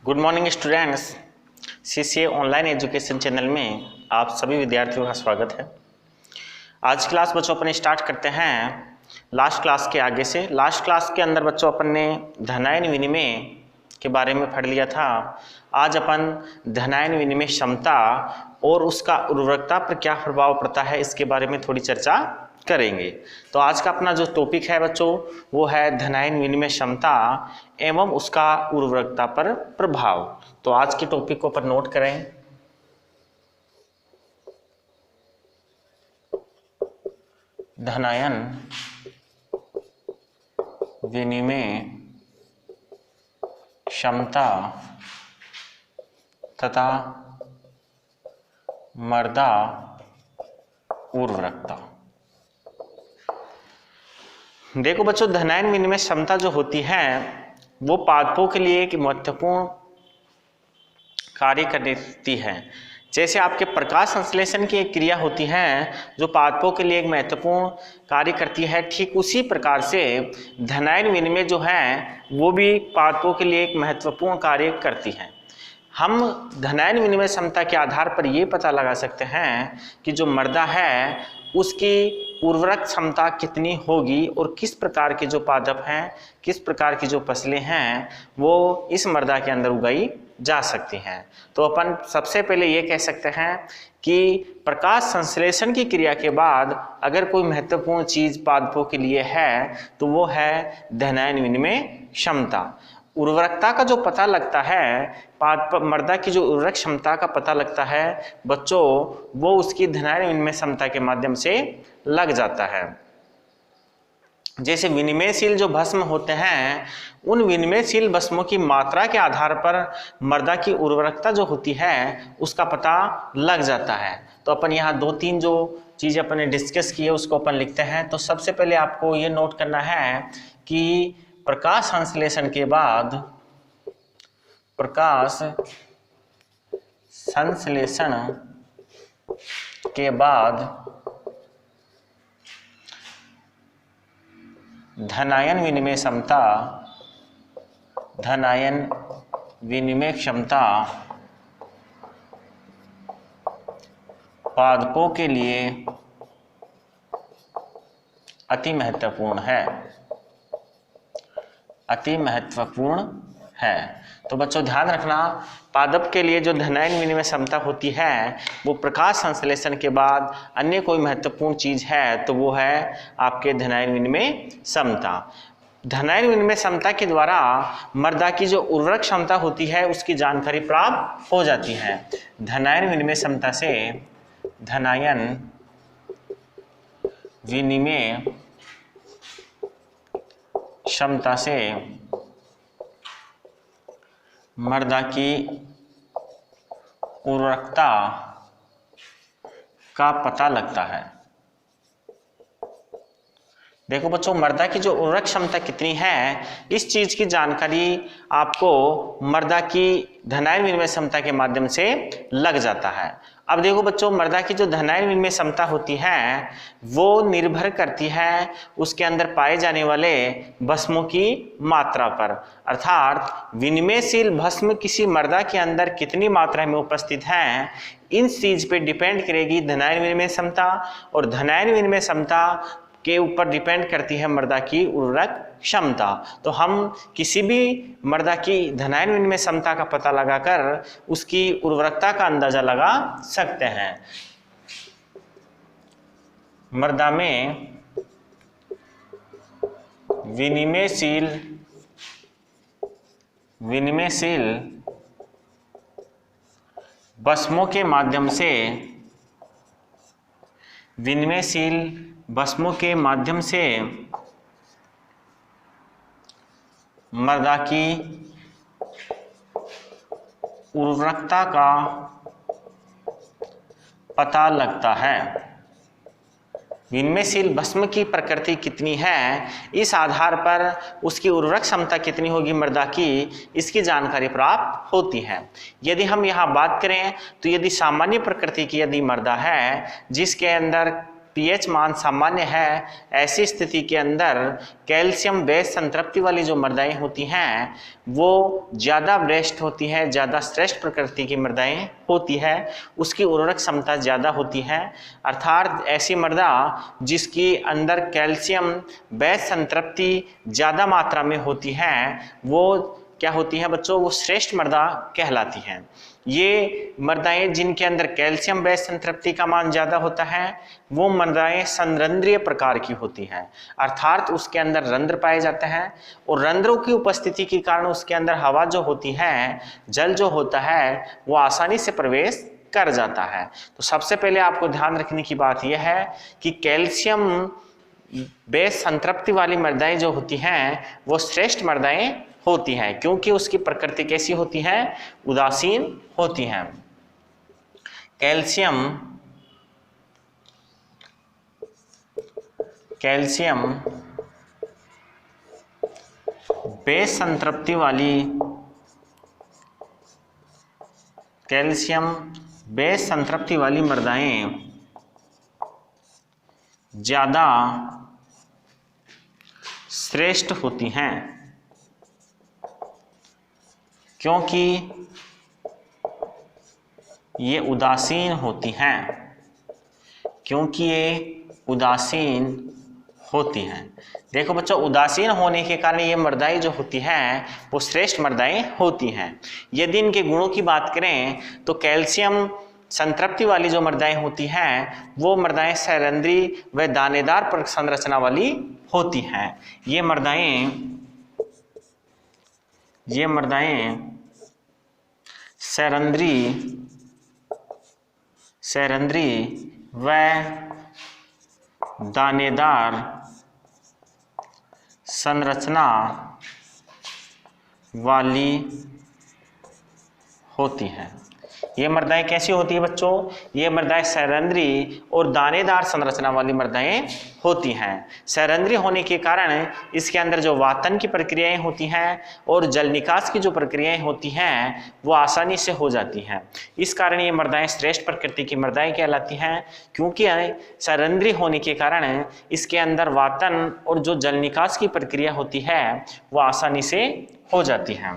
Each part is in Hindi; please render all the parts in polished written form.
Good morning students. CCA online education channel में आप सभी विद्यार्थियों का स्वागत है। आज क्लास बच्चों अपन स्टार्ट करते हैं लास्ट क्लास के आगे से। लास्ट क्लास के अंदर बच्चों अपन ने धनायन विनिमय के बारे में पढ़ लिया था। आज अपन धनायन विनिमय क्षमता और उसका उर्वरकता पर क्या प्रभाव पड़ता है इसके बारे में थोड़ी चर्चा करेंगे। तो आज का अपना जो टॉपिक है बच्चों वो है धनायन विनिमय क्षमता एवं उसका उर्वरकता पर प्रभाव। तो आज के टॉपिक को अपन नोट करें। धनायन विनिमय क्षमता तथा मृदा उर्वरकता। देखो बच्चों, धनायन विनिमय क्षमता जो होती है वो पादपों के लिए एक महत्वपूर्ण कार्य करती है। जैसे आपके प्रकाश संश्लेषण की एक क्रिया होती है जो पादपों के लिए एक महत्वपूर्ण कार्य करती है, ठीक उसी प्रकार से धनायन विनिमय जो है वो भी पादपों के लिए एक महत्वपूर्ण कार्य करती है। हम धनायन विनिमय क्षमता के आधार पर ये पता लगा सकते हैं कि जो मृदा है उसकी उर्वरक क्षमता कितनी होगी और किस प्रकार के जो पादप हैं, किस प्रकार की जो फसलें हैं वो इस मृदा के अंदर उगाई जा सकती हैं। तो अपन सबसे पहले ये कह सकते हैं कि प्रकाश संश्लेषण की क्रिया के बाद अगर कोई महत्वपूर्ण चीज पादपों के लिए है तो वो है धनायन विनिमय क्षमता। उर्वरकता का जो पता लगता है, मृदा की जो उर्वरक क्षमता का पता लगता है बच्चों, वो उसकी धनायन विनिमय क्षमता के माध्यम से लग जाता है। जैसे विनिमयशील जो भस्म होते हैं उन विनिमयशील भस्मों की मात्रा के आधार पर मृदा की उर्वरकता जो होती है उसका पता लग जाता है। तो अपन यहाँ दो तीन जो चीज़ें अपन ने डिस्कस की है उसको अपन लिखते हैं। तो सबसे पहले आपको ये नोट करना है कि प्रकाश संश्लेषण के बाद धनायन विनिमय क्षमता पादपों के लिए अति महत्वपूर्ण है। तो बच्चों ध्यान रखना, पादप के लिए जो धनायन विनिमय क्षमता होती है वो प्रकाश संश्लेषण के बाद अन्य कोई महत्वपूर्ण चीज है तो वो है आपके धनायन विनिमय क्षमता। धनायन विनिमय क्षमता के द्वारा मृदा की जो उर्वरक क्षमता होती है उसकी जानकारी प्राप्त हो जाती है। धनायन विनिमय क्षमता से मृदा की उर्वरकता का पता लगता है। देखो बच्चों, मृदा की जो उर्वरक क्षमता कितनी है इस चीज की जानकारी आपको मृदा की धनायन विनिमय क्षमता के माध्यम से लग जाता है। अब देखो बच्चों, मृदा की जो धनायन विनिमय क्षमता होती है वो निर्भर करती है उसके अंदर पाए जाने वाले भस्मों की मात्रा पर। अर्थात विनिमयशील भस्म किसी मृदा के अंदर कितनी मात्रा में उपस्थित है इन चीज पे डिपेंड करेगी धनायन विनिमय क्षमता, और धनायन विनिमय क्षमता के ऊपर डिपेंड करती है मृदा की उर्वरक क्षमता। तो हम किसी भी मृदा की धनायन विनिमय क्षमता का पता लगाकर उसकी उर्वरकता का अंदाजा लगा सकते हैं। मृदा में विनिमयशील भस्मों के माध्यम से मृदा की उर्वरकता का पता लगता है। विनिमयशील भस्म की प्रकृति कितनी है इस आधार पर उसकी उर्वरक क्षमता कितनी होगी मृदा की, इसकी जानकारी प्राप्त होती है। यदि हम यहाँ बात करें तो यदि सामान्य प्रकृति की यदि मृदा है जिसके अंदर पीएच मान सामान्य है, ऐसी स्थिति के अंदर कैल्शियम बेस संतृप्ति वाली जो मृदाएं होती हैं वो ज़्यादा श्रेष्ठ होती है, ज़्यादा श्रेष्ठ प्रकृति की मृदाएं होती है, उसकी उर्वरक क्षमता ज़्यादा होती है। अर्थात ऐसी मृदा जिसकी अंदर कैल्शियम बेस संतृप्ति ज़्यादा मात्रा में होती है वो क्या होती है बच्चों, वो श्रेष्ठ मृदा कहलाती हैं। ये मृदाएं जिनके अंदर कैल्शियम बेस संतृप्ति का मान ज़्यादा होता है वो मृदाएं संरंध्रीय प्रकार की होती हैं, अर्थात उसके अंदर रंध्र पाए जाते हैं और रंध्रों की उपस्थिति के कारण उसके अंदर हवा जो होती है, जल जो होता है वो आसानी से प्रवेश कर जाता है। तो सबसे पहले आपको ध्यान रखने की बात यह है कि कैल्शियम बेस संतृप्ति वाली मृदाएं जो होती हैं वो श्रेष्ठ मृदाएं होती हैं, क्योंकि उसकी प्रकृति कैसी होती है, उदासीन होती हैं। कैल्शियम बेस संतृप्ति वाली मृदाएं ज्यादा श्रेष्ठ होती हैं, क्योंकि ये उदासीन होती हैं, देखो बच्चों, उदासीन होने के कारण ये मृदाएं जो होती हैं वो श्रेष्ठ मृदाएं होती हैं। यदि इनके गुणों की बात करें तो कैल्शियम संतृप्ति वाली जो मृदाएं होती हैं वो मृदाएं सैरंध्री व दानेदार संरचना वाली होती हैं। ये मृदाएं सैरंध्री व दानेदार संरचना वाली होती हैं। ये मृदाएं कैसी होती है बच्चों, ये मृदाएं सैरंध्री और दानेदार संरचना वाली मृदाएं होती हैं। सैरंध्री होने के कारण इसके अंदर जो वातन की प्रक्रियाएं होती हैं और जल निकास की जो प्रक्रियाएं होती हैं वो आसानी से हो जाती हैं। इस कारण ये मृदाएं श्रेष्ठ प्रकृति की मृदाएं कहलाती हैं, क्योंकि सैरंध्री होने के कारण इसके अंदर वातन और जो जल निकास की प्रक्रिया होती है वो आसानी से हो जाती है।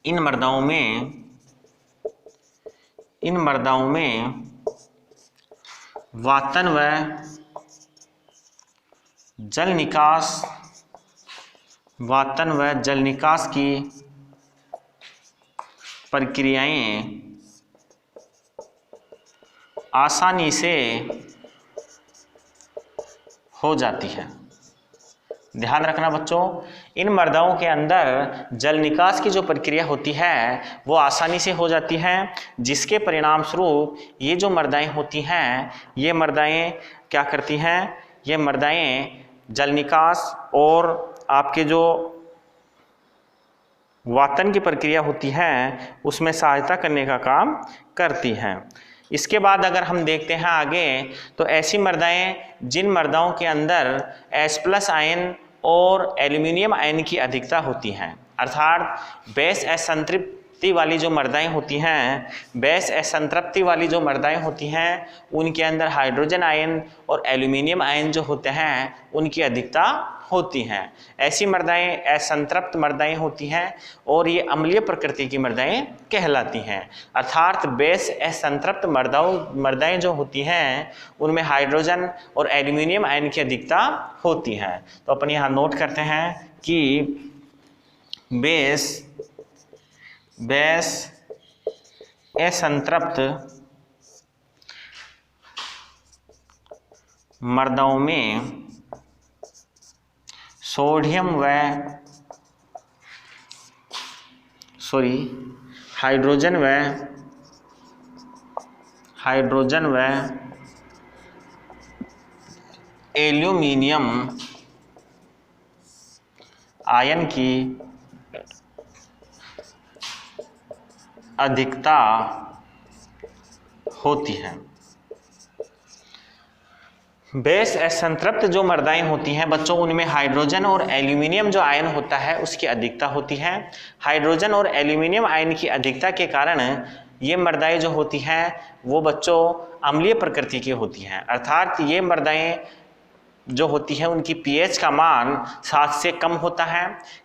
इन मृदाओं में वातन व जल निकास की प्रक्रियाएं आसानी से हो जाती है। ध्यान रखना बच्चों, इन मृदाओं के अंदर जल निकास की जो प्रक्रिया होती है वो आसानी से हो जाती है, जिसके परिणाम स्वरूप ये जो मृदाएं होती हैं ये मृदाएं क्या करती हैं, ये मृदाएं जल निकास और आपके जो वातन की प्रक्रिया होती है उसमें सहायता करने का काम करती हैं। इसके बाद अगर हम देखते हैं आगे तो ऐसी मृदाएं जिन मृदाओं के अंदर H+ आयन और एल्यूमिनियम आयन की अधिकता होती हैं, अर्थात बेस असंतृप्ति वाली जो मृदाएं होती हैं उनके अंदर हाइड्रोजन आयन और एल्यूमिनियम आयन जो होते हैं उनकी अधिकता होती हैं। ऐसी मृदाएं असंतृप्त मृदाएं होती हैं और ये अम्लीय प्रकृति की मृदाएं कहलाती हैं। अर्थात बेस असंतृप्त मृदाएं जो होती हैं उनमें हाइड्रोजन और एल्यूमिनियम आयन की अधिकता होती है। तो अपन यहाँ नोट करते हैं कि बेस असंतृप्त मृदाओं में हाइड्रोजन व एल्यूमिनियम आयन की अधिकता होती है। बेस असंतृप्त जो मृदाएं होती हैं बच्चों उनमें हाइड्रोजन और एल्यूमिनियम जो आयन होता है उसकी अधिकता होती है। हाइड्रोजन और एल्यूमिनियम आयन की अधिकता के कारण ये मृदाएं जो होती हैं वो बच्चों अम्लीय प्रकृति की होती हैं, अर्थात ये मृदाएं जो होती है उनकी पीएच का मान 7 से कम होता है।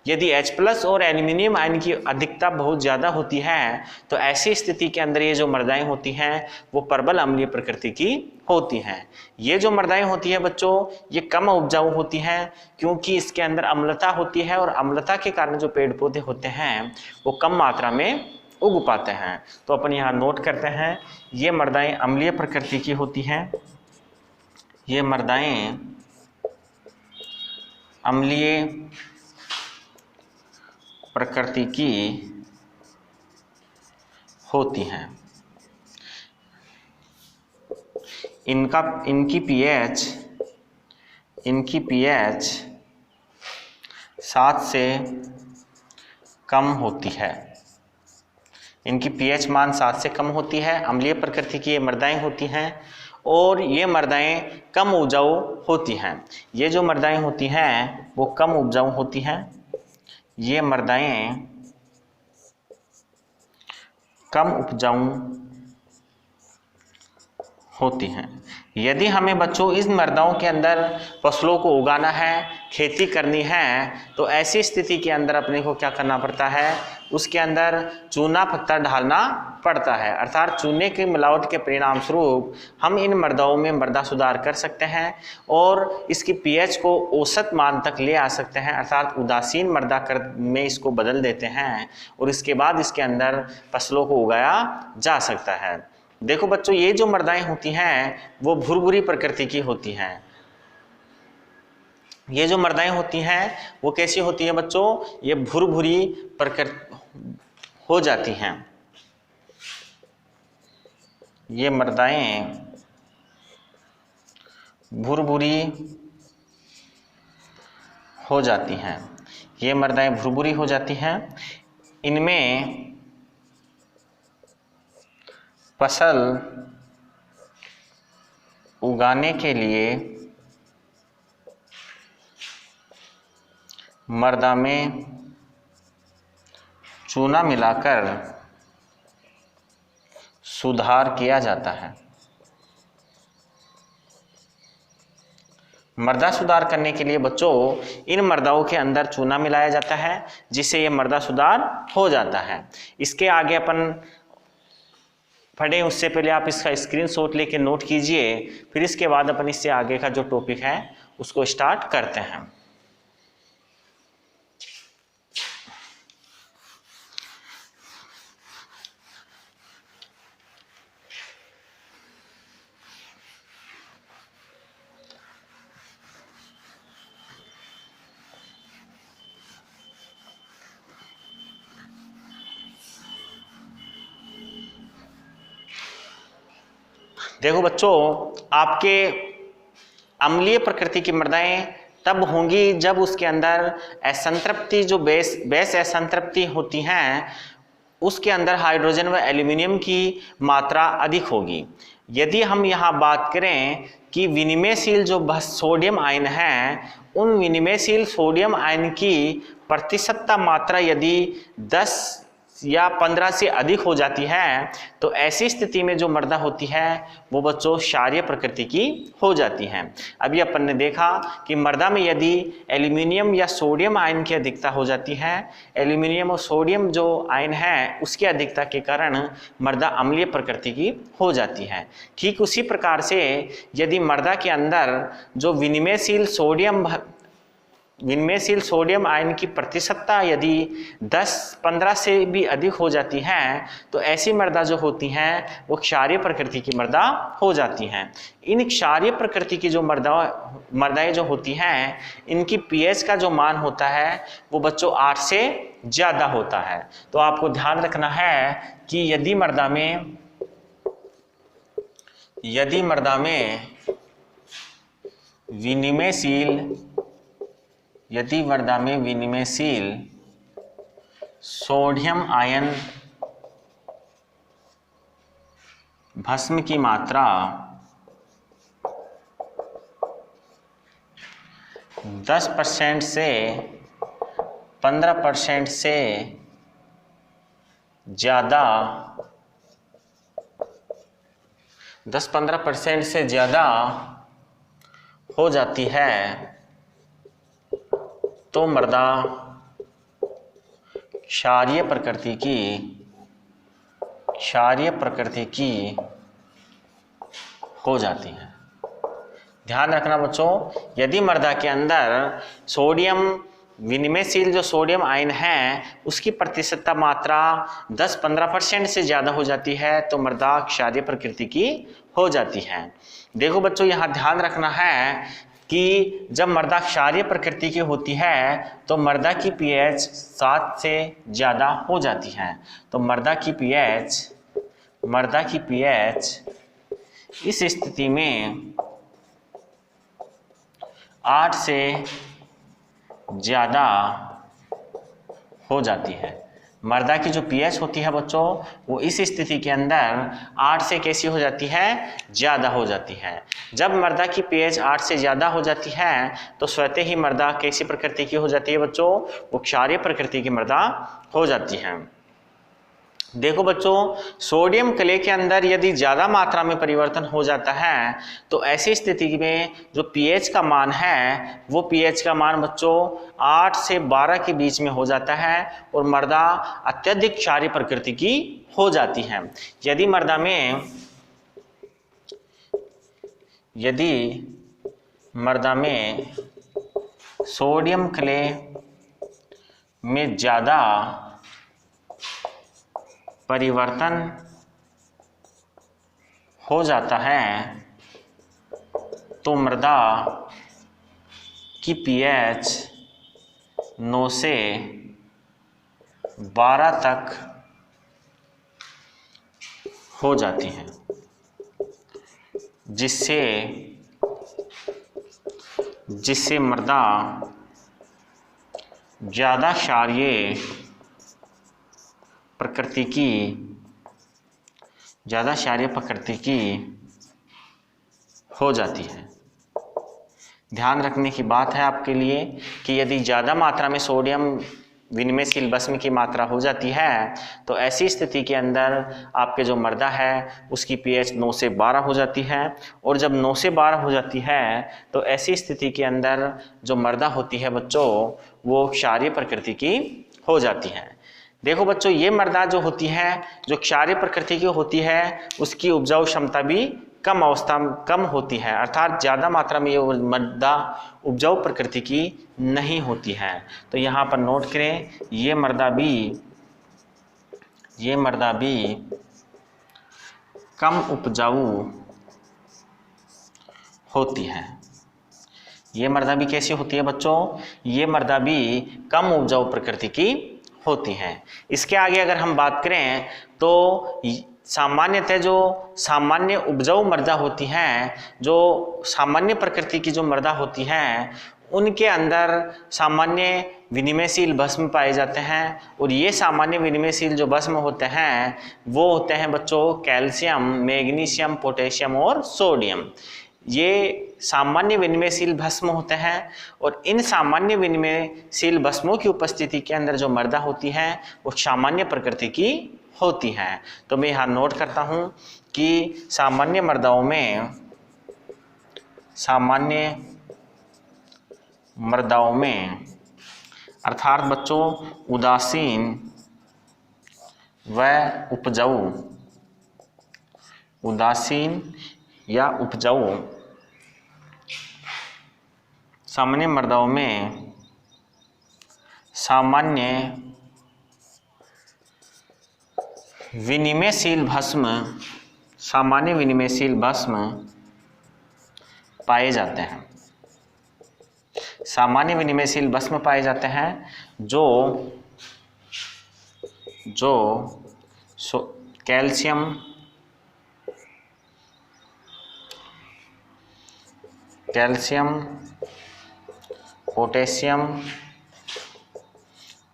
यदि H+ और एल्यूमिनियम आयन की अधिकता बहुत ज़्यादा होती है तो ऐसी स्थिति के अंदर ये जो मृदाएं होती हैं वो प्रबल अम्लीय प्रकृति की होती हैं। ये जो मृदाएं होती है बच्चों ये कम उपजाऊ होती हैं क्योंकि इसके अंदर अम्लता होती है और अम्लता के कारण जो पेड़ पौधे होते हैं वो कम मात्रा में उग पाते हैं। तो अपन यहाँ नोट करते हैं ये मृदाएं अम्लीय प्रकृति की होती हैं, ये मृदाएं अम्लीय प्रकृति की होती हैं। इनकी पीएच 7 से कम होती है, इनकी पीएच मान 7 से कम होती है। अम्लीय प्रकृति की ये मृदाएं होती हैं और ये मृदाएं कम उपजाऊ होती हैं। ये जो मृदाएं होती हैं वो कम उपजाऊ होती हैं, ये मृदाएं कम उपजाऊ होती हैं। यदि हमें बच्चों इस मृदाओं के अंदर फसलों को उगाना है, खेती करनी है, तो ऐसी स्थिति के अंदर अपने को क्या करना पड़ता है, उसके अंदर चूना पत्थर डालना पड़ता है। अर्थात चूने की मिलावट के परिणाम स्वरूप हम इन मृदाओं में मृदा सुधार कर सकते हैं और इसकी पीएच को औसत मान तक ले आ सकते हैं, अर्थात उदासीन मृदा में इसको बदल देते हैं और इसके बाद इसके अंदर फसलों को उगाया जा सकता है। देखो बच्चों ये जो मृदाएं होती हैं वो भुरभुरी प्रकृति की होती हैं। ये जो मृदाएं होती हैं वो कैसी होती हैं बच्चों, ये भुरभुरी प्रकृति हो जाती हैं। ये मृदाएं भुरभुरी हो जाती हैं, ये मृदाएं भुरभुरी हो जाती हैं। इनमें फसल उगाने के लिए मृदा में चूना मिलाकर सुधार किया जाता है। मृदा सुधार करने के लिए बच्चों इन मृदाओं के अंदर चूना मिलाया जाता है जिससे ये मृदा सुधार हो जाता है। इसके आगे अपन पढ़ें उससे पहले आप इसका स्क्रीनशॉट लेके नोट कीजिए, फिर इसके बाद अपन इससे आगे का जो टॉपिक है उसको स्टार्ट करते हैं। देखो बच्चों आपके अम्लीय प्रकृति की मृदाएं तब होंगी जब उसके अंदर असंतृप्ति जो बेस असंतृप्ति होती हैं उसके अंदर हाइड्रोजन व एल्यूमिनियम की मात्रा अधिक होगी। यदि हम यहाँ बात करें कि विनिमयशील जो सोडियम आयन है उन विनिमयशील सोडियम आयन की प्रतिशतता मात्रा यदि 10 या 15 से अधिक हो जाती है तो ऐसी स्थिति में जो मृदा होती है वो बच्चों क्षारीय प्रकृति की हो जाती है। अभी अपन ने देखा कि मृदा में यदि एल्यूमिनियम या सोडियम आयन की अधिकता हो जाती है, एल्यूमिनियम और सोडियम जो आयन है उसकी अधिकता के कारण मृदा अम्लीय प्रकृति की हो जाती है। ठीक उसी प्रकार से यदि मृदा के अंदर जो विनिमयशील सोडियम आयन की प्रतिशतता यदि 10-15 से भी अधिक हो जाती है तो ऐसी मृदा जो होती हैं वो क्षारीय प्रकृति की मृदा हो जाती हैं। इन क्षारीय प्रकृति की जो मृदाएं जो होती हैं इनकी पीएच का जो मान होता है वो बच्चों 8 से ज़्यादा होता है। तो आपको ध्यान रखना है कि यदि मृदा में विनिमयशील सोडियम आयन भस्म की मात्रा 10% से 15% से ज़्यादा 10-15% से ज़्यादा हो जाती है तो मृदा क्षारीय प्रकृति की हो जाती है। ध्यान रखना बच्चों, यदि मृदा के अंदर सोडियम विनिमयशील जो सोडियम आयन है उसकी प्रतिशतता मात्रा 10-15% से ज़्यादा हो जाती है तो मृदा क्षारीय प्रकृति की हो जाती है। देखो बच्चों, यहाँ ध्यान रखना है कि जब मृदा क्षारीय प्रकृति की होती है तो मृदा की पीएच 7 से ज़्यादा हो जाती है। तो मृदा की पीएच इस स्थिति में 8 से ज़्यादा हो जाती है। मृदा की जो पीएच होती है बच्चों वो इस स्थिति के अंदर 8 से कैसी हो जाती है, ज़्यादा हो जाती है। जब मृदा की पीएच 8 से ज़्यादा हो जाती है तो स्वतः ही मृदा कैसी प्रकृति की हो जाती है बच्चों, वो क्षारीय प्रकृति की मृदा हो जाती है। देखो बच्चों, सोडियम क्ले के अंदर यदि ज़्यादा मात्रा में परिवर्तन हो जाता है तो ऐसी स्थिति में जो पीएच का मान है वो पीएच का मान बच्चों 8 से 12 के बीच में हो जाता है और मृदा अत्यधिक क्षारीय प्रकृति की हो जाती है। यदि मृदा में सोडियम क्ले में ज़्यादा परिवर्तन हो जाता है तो मृदा की पीएच 9 से 12 तक हो जाती है, जिससे मृदा ज़्यादा क्षारीय प्रकृति की हो जाती है। ध्यान रखने की बात है आपके लिए कि यदि ज़्यादा मात्रा में सोडियम विनिमयशील भस्म की मात्रा हो जाती है तो ऐसी स्थिति के अंदर आपके जो मृदा है उसकी पीएच 9 से 12 हो जाती है और जब 9 से 12 हो जाती है तो ऐसी स्थिति के अंदर जो मृदा होती है बच्चों वो क्षारीय प्रकृति की हो जाती है। देखो बच्चों, ये मृदा जो होती है जो क्षारीय प्रकृति की होती है उसकी उपजाऊ क्षमता भी कम होती है, अर्थात ज़्यादा मात्रा में ये मृदा उपजाऊ प्रकृति की नहीं होती है। तो यहाँ पर नोट करें, ये मृदा भी कम उपजाऊ होती है। ये मृदा भी कैसी होती है बच्चों, ये मृदा भी कम उपजाऊ प्रकृति की होती हैं। इसके आगे अगर हम बात करें तो सामान्यतः जो सामान्य उपजाऊ मृदा होती हैं, जो सामान्य प्रकृति की जो मृदा होती हैं उनके अंदर सामान्य विनिमयशील भस्म पाए जाते हैं और ये सामान्य विनिमयशील जो भस्म होते हैं वो होते हैं बच्चों कैल्शियम, मैग्नीशियम, पोटेशियम और सोडियम। ये सामान्य विनिमयशील भस्म होते हैं और इन सामान्य विनिमयशील भस्मों की उपस्थिति के अंदर जो मृदा होती है वो सामान्य प्रकृति की होती है। तो मैं यहाँ नोट करता हूँ कि सामान्य मृदाओं में अर्थात बच्चों उदासीन या उपजाऊ सामान्य मृदाओं में सामान्य विनिमयशील भस्म पाए जाते हैं। सामान्य विनिमयशील भस्म पाए जाते हैं जो कैल्शियम, पोटेशियम,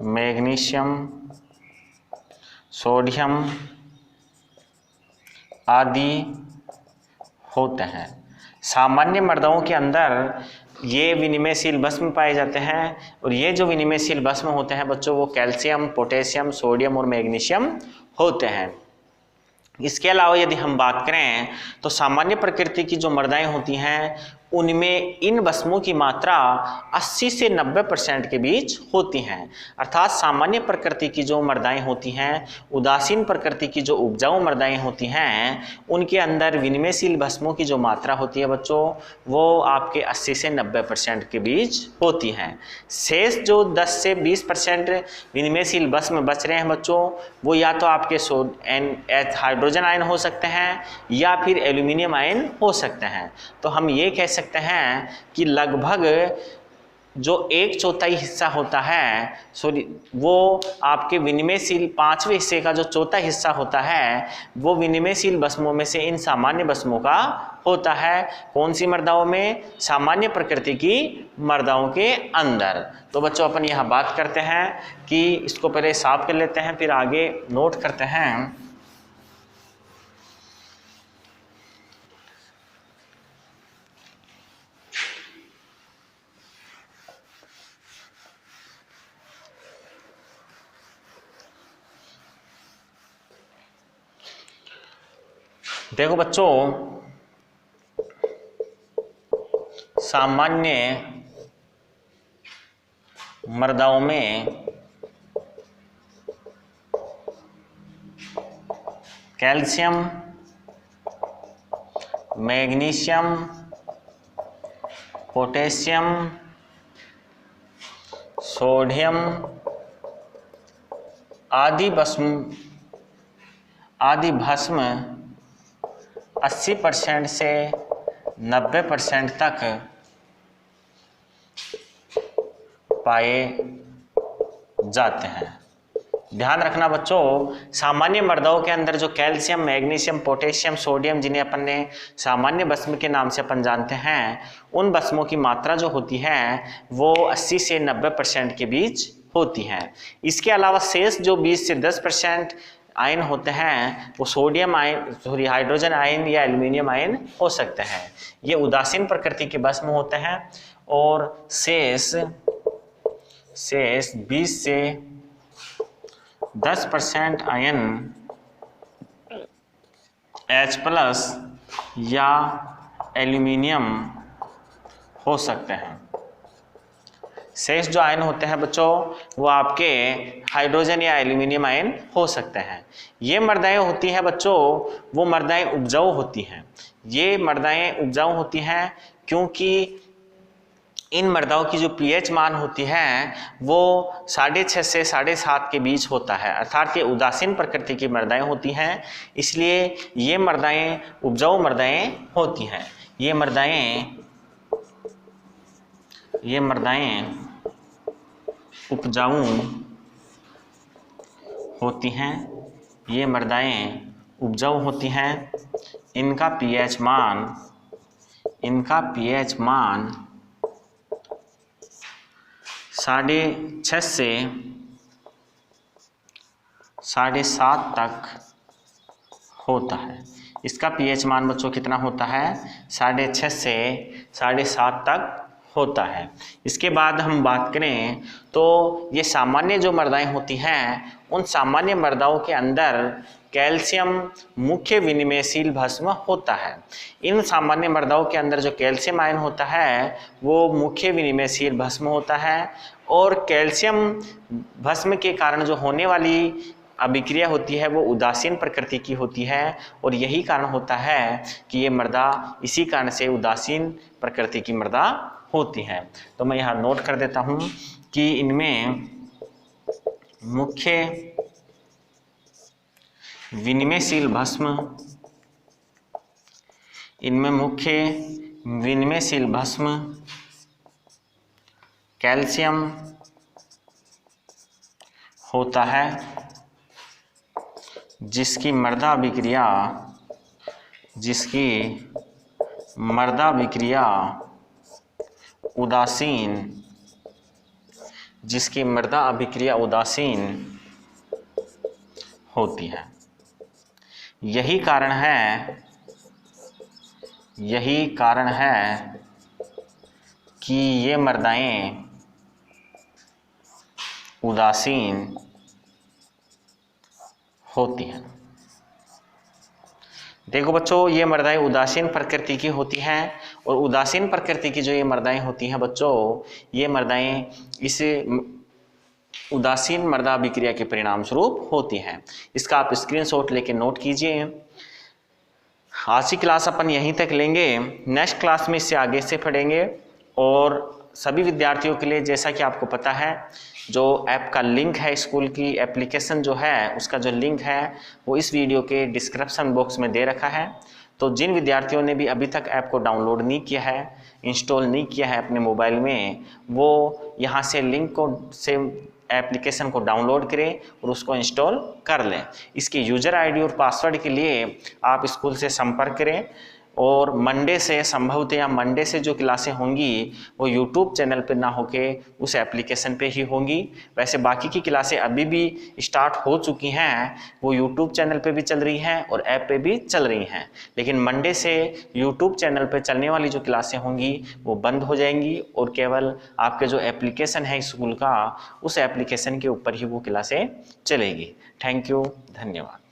मैग्नीशियम, सोडियम आदि होते हैं। सामान्य मृदाओं के अंदर ये विनिमयशील भस्म पाए जाते हैं और ये जो विनिमयशील भस्म होते हैं बच्चों वो कैल्शियम, पोटेशियम, सोडियम और मैग्नीशियम होते हैं। इसके अलावा यदि हम बात करें तो सामान्य प्रकृति की जो मृदाएं होती हैं उनमें इन भस्मों की मात्रा 80 से 90% के बीच होती हैं। अर्थात सामान्य प्रकृति की जो मृदाएं होती हैं, उदासीन प्रकृति की जो उपजाऊ मृदाएं होती हैं, उनके अंदर विनिमयशील भस्मों की जो मात्रा होती है बच्चों, वो आपके 80 से 90% के बीच होती हैं। शेष जो 10 से 20% विनिमयशील भस्म बच रहे हैं बच्चों, वो या तो आपके हाइड्रोजन आयन हो सकते हैं या फिर एल्यूमिनियम आयन हो सकते हैं। तो हम ये कह सकते हैं कि लगभग जो 1/4 हिस्सा होता है, वो आपके विनिमयशील 5वें हिस्से का जो चौथा हिस्सा होता है, वो विनिमयशील भस्मों में से इन सामान्य भस्मों का होता है। कौन सी मृदाओं में? सामान्य प्रकृति की मृदाओं के अंदर। तो बच्चों अपन यहाँ बात करते हैं कि इसको पहले साफ कर लेते हैं, फिर आगे नोट करते हैं। देखो बच्चों, सामान्य मृदाओं में कैल्शियम, मैग्नीशियम, पोटेशियम, सोडियम आदि भस्म 80% से 90% तक पाए जाते हैं। ध्यान रखना बच्चों, सामान्य मृदाओं के अंदर जो कैल्शियम, मैग्नीशियम, पोटेशियम, सोडियम, जिन्हें अपन ने सामान्य भस्म के नाम से अपन जानते हैं, उन भस्मों की मात्रा जो होती है वो 80 से 90% के बीच होती है। इसके अलावा शेष जो 20 से 10% आयन होते हैं, वो सोडियम आयन, हाइड्रोजन आयन या एल्यूमिनियम आयन हो सकते हैं। ये उदासीन प्रकृति के भस्म होते हैं। और शेष 20 से 10% आयन H+ या एल्यूमिनियम हो सकते हैं। शेष जो आयन होते हैं बच्चों, वो आपके हाइड्रोजन या एल्यूमिनियम आयन हो सकते हैं। ये मृदाएं होती हैं बच्चों, वो मृदाएं उपजाऊ होती हैं। ये मृदाएं उपजाऊ होती हैं क्योंकि इन मृदाओं की जो pH मान होती है वो 6.5 से 7.5 के बीच होता है। अर्थात ये उदासीन प्रकृति की मृदाएं होती हैं, इसलिए ये मृदाएं उपजाऊ मृदाएं होती हैं। ये मृदाएं उपजाऊ होती हैं। ये मृदाएं उपजाऊ होती हैं। इनका pH मान 6.5 से 7.5 तक होता है। इसका pH मान बच्चों कितना होता है? 6.5 से 7.5 तक होता है। इसके बाद हम बात करें तो ये सामान्य जो मृदाएं होती हैं, उन सामान्य मृदाओं के अंदर कैल्शियम मुख्य विनिमयशील भस्म होता है। इन सामान्य मृदाओं के अंदर जो कैल्शियम आयन होता है वो मुख्य विनिमयशील भस्म होता है। और कैल्शियम भस्म के कारण जो होने वाली अभिक्रिया होती है वो उदासीन प्रकृति की होती है। और यही कारण होता है कि ये मृदा इसी कारण से उदासीन प्रकृति की मृदा होती है। तो मैं यहाँ नोट कर देता हूँ कि इनमें मुख्य विनिमयशील भस्म कैल्शियम होता है, जिसकी मृदा अभिक्रिया उदासीन होती है। यही कारण है कि ये मृदाएं उदासीन होती हैं। देखो बच्चों, ये मृदाएं उदासीन प्रकृति की होती हैं और उदासीन प्रकृति की जो ये मृदाएं होती हैं बच्चों, ये मृदाएं इस उदासीन मृदा अभिक्रिया के परिणाम स्वरूप होती हैं। इसका आप स्क्रीनशॉट लेके नोट कीजिए। आज की क्लास अपन यहीं तक लेंगे, नेक्स्ट क्लास में इससे आगे से पढ़ेंगे। और सभी विद्यार्थियों के लिए, जैसा कि आपको पता है, जो ऐप का लिंक है, स्कूल की एप्लीकेशन जो है उसका जो लिंक है वो इस वीडियो के डिस्क्रिप्शन बॉक्स में दे रखा है। तो जिन विद्यार्थियों ने भी अभी तक ऐप को डाउनलोड नहीं किया है, इंस्टॉल नहीं किया है अपने मोबाइल में, वो यहाँ से लिंक को से एप्लीकेशन को डाउनलोड करें और उसको इंस्टॉल कर लें। इसके यूजर आईडी और पासवर्ड के लिए आप स्कूल से संपर्क करें। और मंडे से, संभवतः मंडे से जो क्लासें होंगी वो यूट्यूब चैनल पर ना होके उस एप्लीकेशन पे ही होंगी। वैसे बाकी की क्लासें अभी भी स्टार्ट हो चुकी हैं, वो यूट्यूब चैनल पे भी चल रही हैं और ऐप पे भी चल रही हैं। लेकिन मंडे से यूट्यूब चैनल पे चलने वाली जो क्लासें होंगी वो बंद हो जाएंगी और केवल आपके जो एप्लीकेशन है स्कूल का, उस एप्लीकेशन के ऊपर ही वो क्लासें चलेगी। थैंक यू, धन्यवाद।